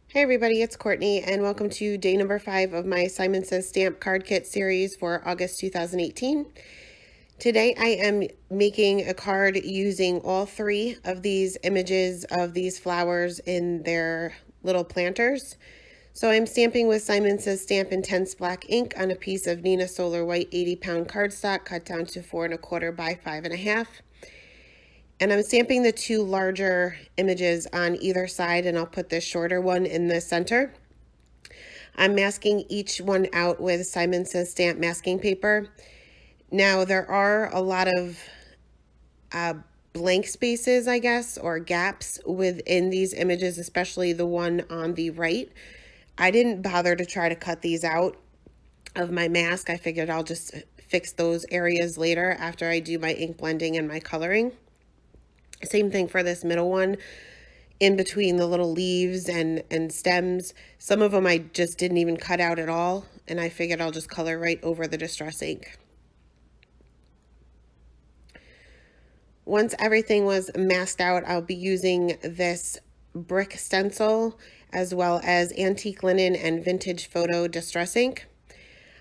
Hey everybody, it's Courtney and welcome to day number 5 of my Simon Says Stamp Card Kit series for August 2018. Today I am making a card using all 3 of these images of these flowers in their little planters. So I'm stamping with Simon Says Stamp Intense Black ink on a piece of Nina Solar White 80-pound cardstock cut down to 4 1/4 by 5 1/2. And I'm stamping the 2 larger images on either side, and I'll put this shorter one in the center. I'm masking each one out with Simon Says Stamp masking paper. Now there are a lot of blank spaces, I guess, or gaps within these images, especially the one on the right. I didn't bother to try to cut these out of my mask. I figured I'll just fix those areas later after I do my ink blending and my coloring. Same thing for this middle one. In between the little leaves and stems, some of them I just didn't even cut out at all, and I figured I'll just color right over the distress ink. Once everything was masked out, I'll be using this brick stencil as well as antique linen and vintage photo distress ink.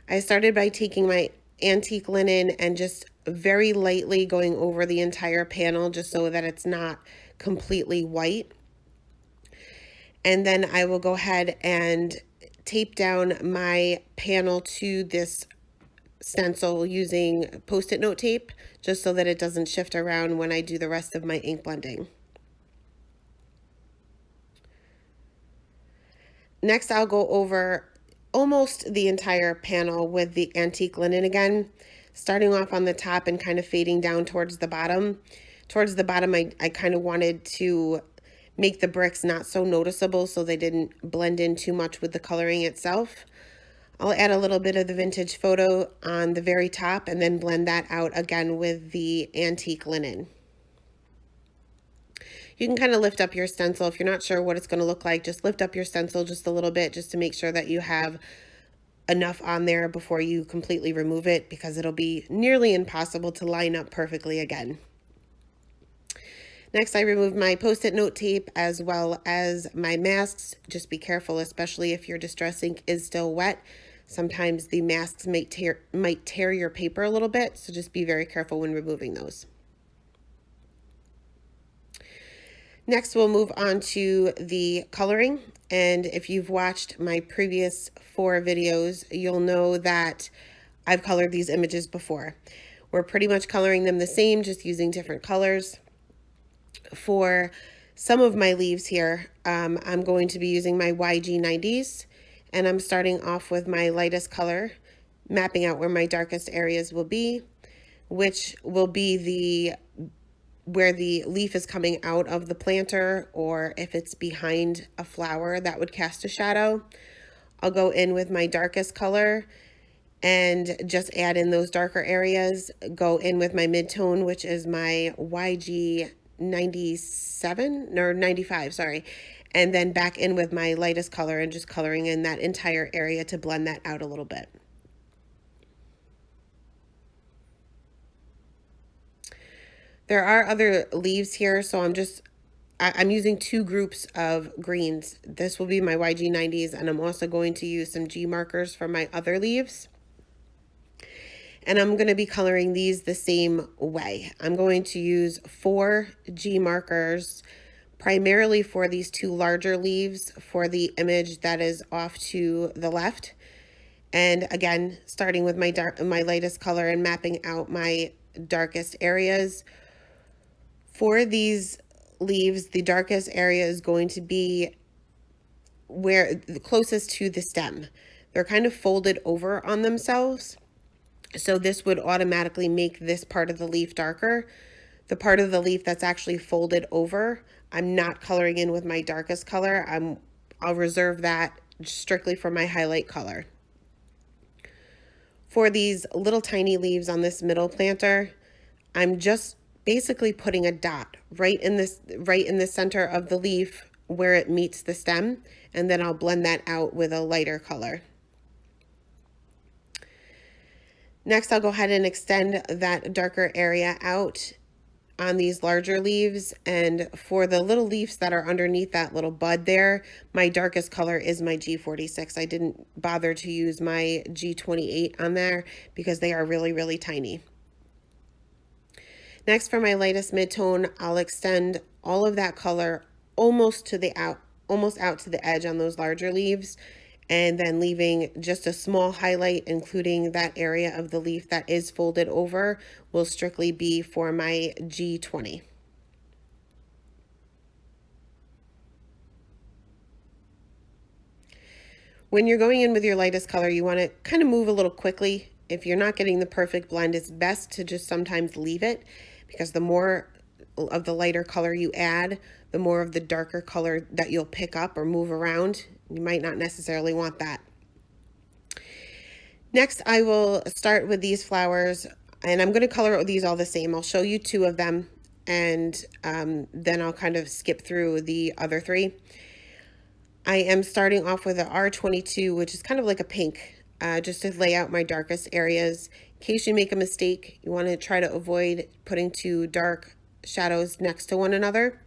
I started by taking my antique linen and just very lightly going over the entire panel just so that it's not completely white. And then I will go ahead and tape down my panel to this stencil using Post-it note tape just so that it doesn't shift around when I do the rest of my ink blending. Next, I'll go over almost the entire panel with the antique linen again, starting off on the top and kind of fading down towards the bottom. Towards the bottom, I kind of wanted to make the bricks not so noticeable so they didn't blend in too much with the coloring itself. I'll add a little bit of the vintage photo on the very top and then blend that out again with the antique linen. You can kind of lift up your stencil. If you're not sure what it's going to look like, just lift up your stencil just a little bit just to make sure that you have enough on there before you completely remove it, because it'll be nearly impossible to line up perfectly again. Next, I remove my Post-it note tape as well as my masks. Just be careful, especially if your distress ink is still wet. Sometimes the masks might tear your paper a little bit, so just be very careful when removing those. Next, we'll move on to the coloring. And if you've watched my previous 4 videos, you'll know that I've colored these images before. We're pretty much coloring them the same, just using different colors. For some of my leaves here, I'm going to be using my YG90s, and I'm starting off with my lightest color, mapping out where my darkest areas will be, which will be where the leaf is coming out of the planter, or if it's behind a flower that would cast a shadow. I'll go in with my darkest color and just add in those darker areas, go in with my mid-tone, which is my YG 97 or 95, sorry, and then back in with my lightest color and just coloring in that entire area to blend that out a little bit. There are other leaves here, so I'm using 2 groups of greens. This will be my YG90s, and I'm also going to use some G markers for my other leaves. And I'm going to be coloring these the same way. I'm going to use 4 G markers, primarily for these 2 larger leaves for the image that is off to the left. And again, starting with my lightest color and mapping out my darkest areas. For these leaves, the darkest area is going to be where the closest to the stem. They're kind of folded over on themselves, so this would automatically make this part of the leaf darker. The part of the leaf that's actually folded over, I'm not coloring in with my darkest color. I'll reserve that strictly for my highlight color. For these little tiny leaves on this middle planter, I'm just basically putting a dot right in the center of the leaf where it meets the stem, and then I'll blend that out with a lighter color. Next, I'll go ahead and extend that darker area out on these larger leaves, and for the little leaves that are underneath that little bud there, my darkest color is my G46. I didn't bother to use my G28 on there because they are really, really tiny. Next, for my lightest mid-tone, I'll extend all of that color almost out to the edge on those larger leaves, and then leaving just a small highlight, including that area of the leaf that is folded over, will strictly be for my G20. When you're going in with your lightest color, you want to kind of move a little quickly. If you're not getting the perfect blend, it's best to just sometimes leave it, because the more of the lighter color you add, the more of the darker color that you'll pick up or move around. You might not necessarily want that. Next, I will start with these flowers, and I'm going to color these all the same. I'll show you two of them, and then I'll kind of skip through the other three. I am starting off with a R22, which is kind of like a pink, just to lay out my darkest areas. In case you make a mistake, you want to try to avoid putting two dark shadows next to one another.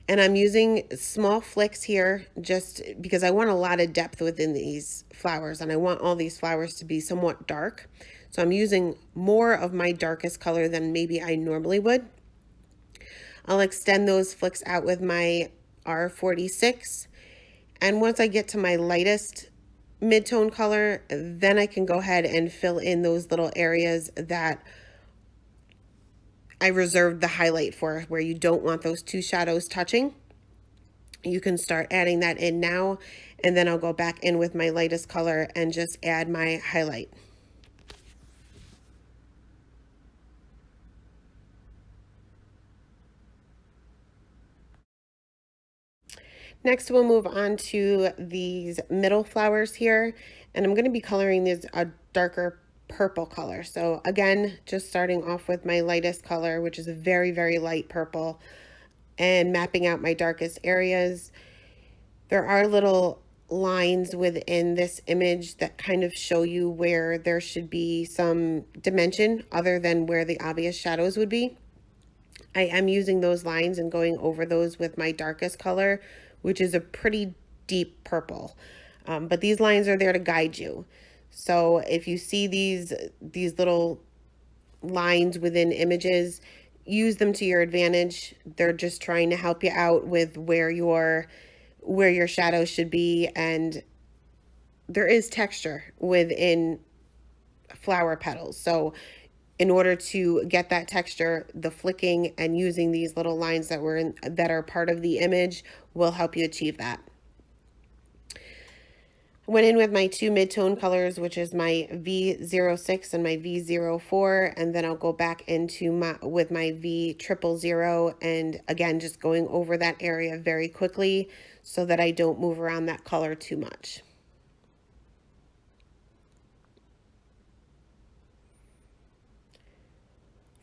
And I'm using small flicks here just because I want a lot of depth within these flowers, and I want all these flowers to be somewhat dark. So I'm using more of my darkest color than maybe I normally would. I'll extend those flicks out with my R46. And once I get to my lightest mid-tone color, then I can go ahead and fill in those little areas that I reserved the highlight for, where you don't want those two shadows touching. You can start adding that in now, and then I'll go back in with my lightest color and just add my highlight. Next, we'll move on to these middle flowers here, and I'm going to be coloring these a darker purple color. So again, just starting off with my lightest color, which is a very, very light purple, and mapping out my darkest areas. There are little lines within this image that kind of show you where there should be some dimension other than where the obvious shadows would be. I am using those lines and going over those with my darkest color, which is a pretty deep purple. But these lines are there to guide you. So if you see these little lines within images, use them to your advantage. They're just trying to help you out with where your shadows should be, and there is texture within flower petals. So in order to get that texture, the flicking and using these little lines that are part of the image will help you achieve that. Went in with my two mid-tone colors, which is my V06 and my V04, and then I'll go back into with my V000, and again, just going over that area very quickly so that I don't move around that color too much.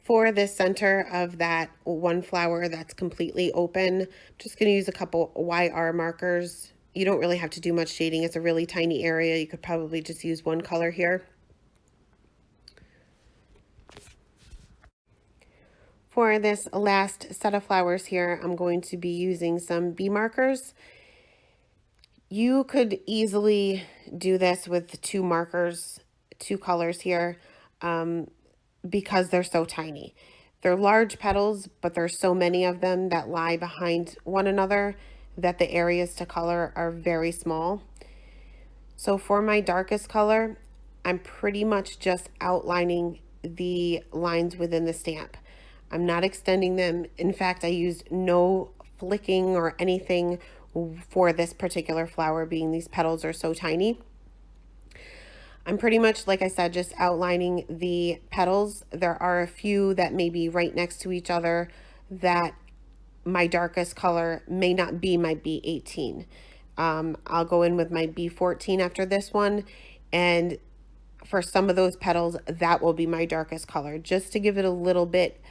For the center of that one flower that's completely open, I'm just going to use a couple YR markers. You don't really have to do much shading. It's a really tiny area. You could probably just use one color here. For this last set of flowers here, I'm going to be using some bee markers. You could easily do this with two markers, two colors here, because they're so tiny. They're large petals, but there's so many of them that lie behind one another that the areas to color are very small. So for my darkest color, I'm pretty much just outlining the lines within the stamp. I'm not extending them. In fact, I used no flicking or anything for this particular flower, being these petals are so tiny. I'm pretty much, like I said, just outlining the petals. There are a few that may be right next to each other that my darkest color may not be my B18. I'll go in with my B14 after this one, and for some of those petals, that will be my darkest color, just to give it a little bit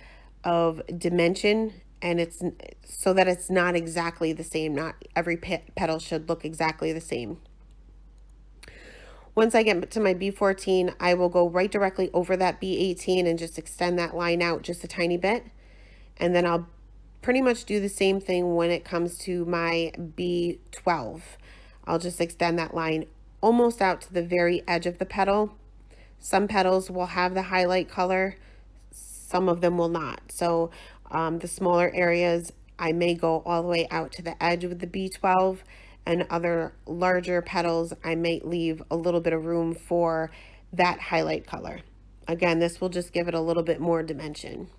of dimension, and it's so that it's not exactly the same. Not every petal should look exactly the same. Once I get to my B14, I will go right directly over that B18 and just extend that line out just a tiny bit. And then I'll pretty much do the same thing when it comes to my B12. I'll just extend that line almost out to the very edge of the petal. Some petals will have the highlight color, some of them will not. So the smaller areas, I may go all the way out to the edge with the B12, and other larger petals, I might leave a little bit of room for that highlight color. Again, this will just give it a little bit more dimension.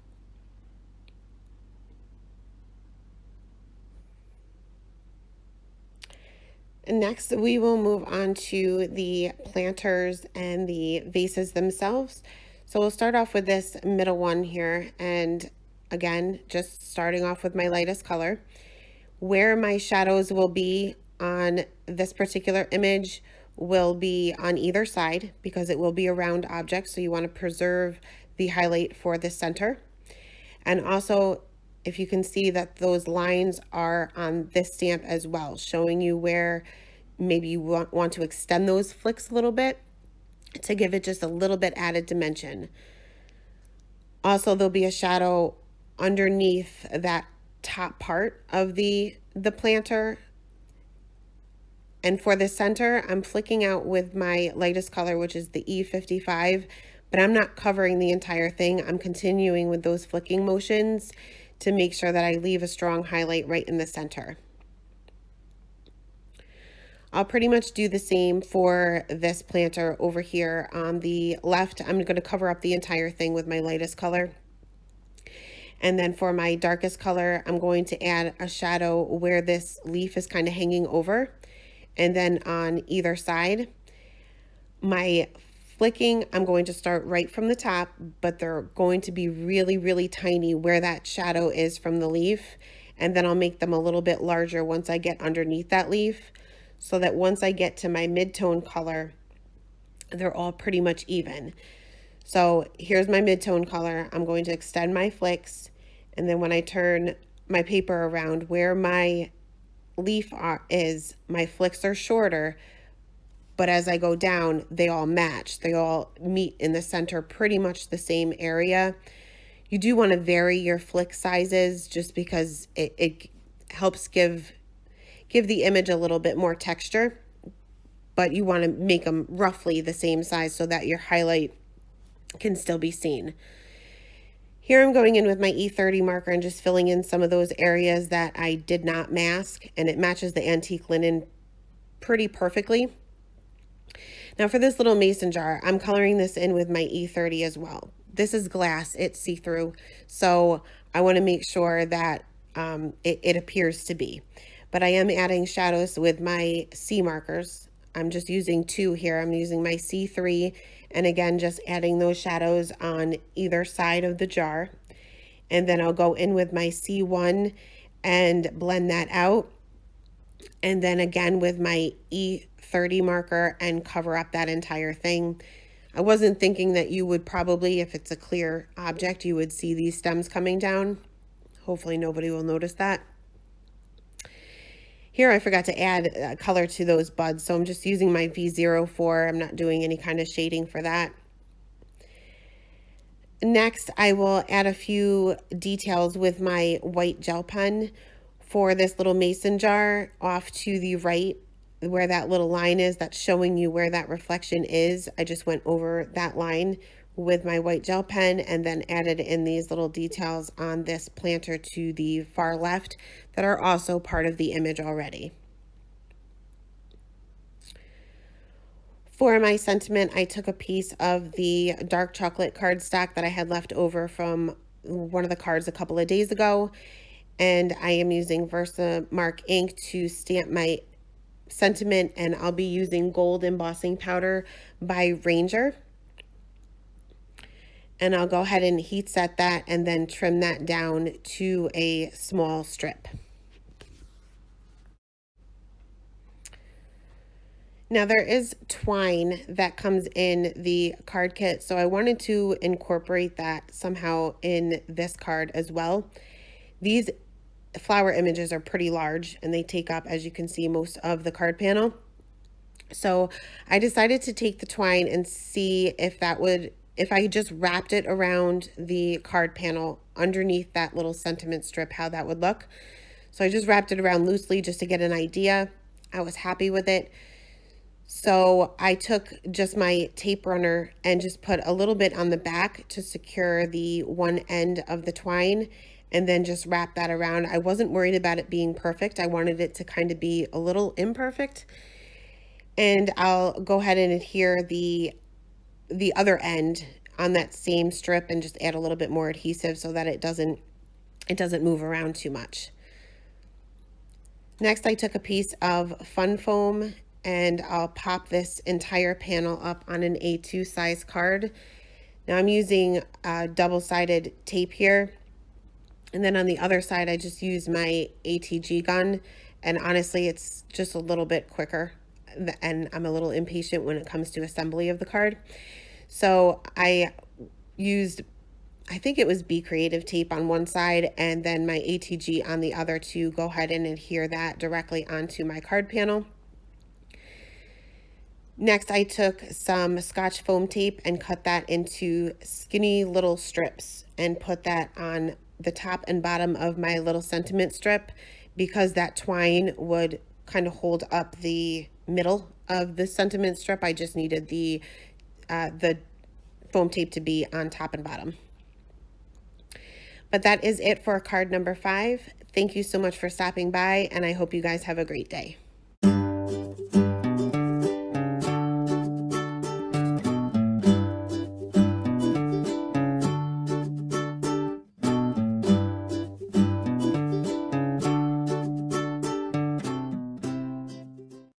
Next, we will move on to the planters and the vases themselves. So we'll start off with this middle one here, and again, just starting off with my lightest color. Where my shadows will be on this particular image will be on either side because it will be a round object, so you want to preserve the highlight for the center. And also, if you can see that those lines are on this stamp as well, showing you where maybe you want to extend those flicks a little bit to give it just a little bit added dimension. Also, there'll be a shadow underneath that top part of the planter. And for the center, I'm flicking out with my lightest color, which is the E55, but I'm not covering the entire thing. I'm continuing with those flicking motions to make sure that I leave a strong highlight right in the center. I'll pretty much do the same for this planter over here on the left. I'm going to cover up the entire thing with my lightest color. And then for my darkest color, I'm going to add a shadow where this leaf is kind of hanging over. And then on either side, my flicking, I'm going to start right from the top, but they're going to be really, really tiny where that shadow is from the leaf. And then I'll make them a little bit larger once I get underneath that leaf, so that once I get to my mid-tone color, they're all pretty much even. So here's my mid-tone color. I'm going to extend my flicks, and then when I turn my paper around where my leaf is, my flicks are shorter, but as I go down, they all match. They all meet in the center, pretty much the same area. You do want to vary your flick sizes just because it helps give the image a little bit more texture, but you want to make them roughly the same size so that your highlight can still be seen. Here I'm going in with my E30 marker and just filling in some of those areas that I did not mask, and it matches the antique linen pretty perfectly. Now for this little mason jar, I'm coloring this in with my E30 as well. This is glass, it's see-through, so I want to make sure that it appears to be. But I am adding shadows with my C markers. I'm just using 2 here. I'm using my C3, and again, just adding those shadows on either side of the jar. And then I'll go in with my C1 and blend that out. And then again with my E30 marker and cover up that entire thing. I wasn't thinking that you would probably, if it's a clear object, you would see these stems coming down. Hopefully nobody will notice that. Here I forgot to add color to those buds, so I'm just using my V04. I'm not doing any kind of shading for that. Next, I will add a few details with my white gel pen for this little mason jar off to the right where that little line is that's showing you where that reflection is. I just went over that line with my white gel pen and then added in these little details on this planter to the far left that are also part of the image already. For my sentiment, I took a piece of the dark chocolate cardstock that I had left over from one of the cards a couple of days ago, and I am using Versamark ink to stamp my sentiment, and I'll be using gold embossing powder by Ranger. And I'll go ahead and heat set that and then trim that down to a small strip. Now there is twine that comes in the card kit, so I wanted to incorporate that somehow in this card as well. These flower images are pretty large and they take up, as you can see, most of the card panel. So I decided to take the twine and see if I just wrapped it around the card panel underneath that little sentiment strip, how that would look. So I just wrapped it around loosely just to get an idea. I was happy with it. So I took just my tape runner and just put a little bit on the back to secure the one end of the twine, and then just wrap that around. I wasn't worried about it being perfect. I wanted it to kind of be a little imperfect. And I'll go ahead and adhere the other end on that same strip and just add a little bit more adhesive so that it doesn't move around too much. Next, I took a piece of fun foam and I'll pop this entire panel up on an A2 size card. Now I'm using double-sided tape here. And then on the other side, I just use my ATG gun. And honestly, it's just a little bit quicker. And I'm a little impatient when it comes to assembly of the card. So I used, I think it was Be Creative tape on one side and then my ATG on the other to go ahead and adhere that directly onto my card panel. Next, I took some Scotch foam tape and cut that into skinny little strips and put that on the top and bottom of my little sentiment strip, because that twine would kind of hold up the middle of the sentiment strip. I just needed the foam tape to be on top and bottom. But that is it for card number 5. Thank you so much for stopping by, and I hope you guys have a great day.